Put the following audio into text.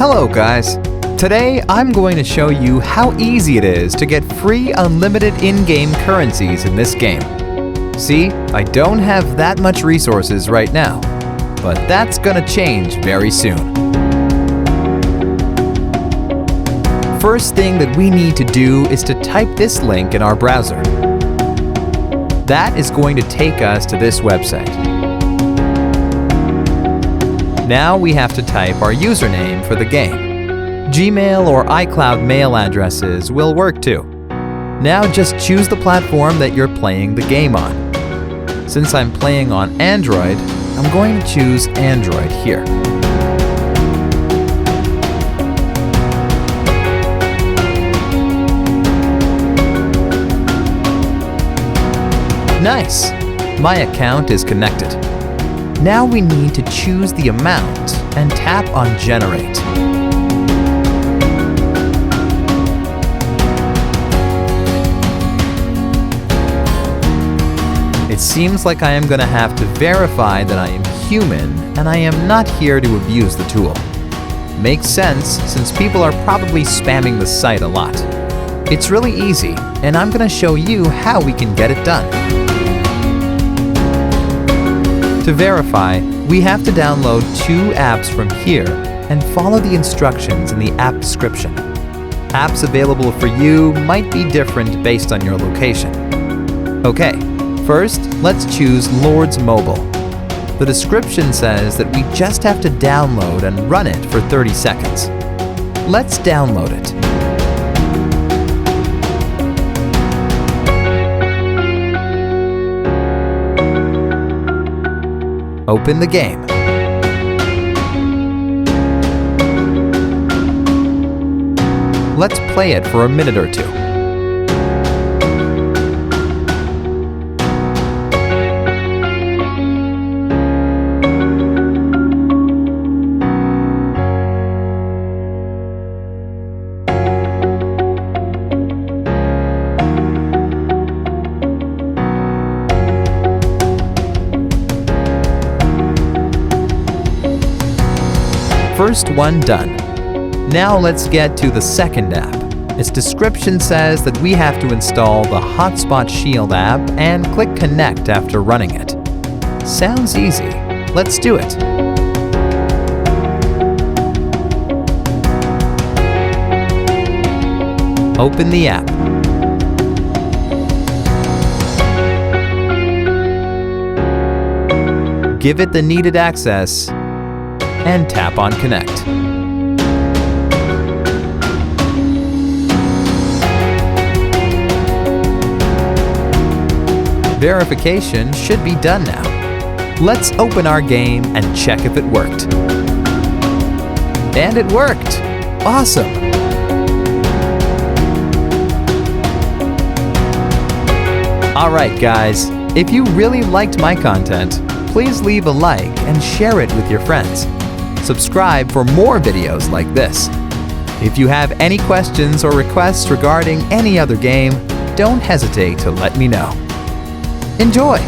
Hello guys! Today I'm going to show you how easy it is to get free unlimited in-game currencies in this game. See, I don't have that much resources right now, but that's gonna change very soon. First thing that we need to do is to type this link in our browser. That is going to take us to this website. Now we have to type our username for the game. Gmail or iCloud mail addresses will work too. Now just choose the platform that you're playing the game on. Since I'm playing on Android, I'm going to choose Android here. Nice! My account is connected. Now we need to choose the amount and tap on Generate. It seems like I am going to have to verify that I am human and I am not here to abuse the tool. Makes sense since people are probably spamming the site a lot. It's really easy, and I'm going to show you how we can get it done. To verify, we have to download 2 apps from here and follow the instructions in the app description. Apps available for you might be different based on your location. Okay, first, let's choose Lord's Mobile. The description says that we just have to download and run it for 30 seconds. Let's download it. Open the game. Let's play it for a minute or two. First one done. Now let's get to the second app. Its description says that we have to install the Hotspot Shield app and click Connect after running it. Sounds easy. Let's do it. Open the app. Give it the needed access and tap on Connect. Verification should be done now. Let's open our game and check if it worked. And it worked! Awesome! Alright guys, if you really liked my content, please leave a like and share it with your friends. Subscribe for more videos like this. If you have any questions or requests regarding any other game, don't hesitate to let me know. Enjoy!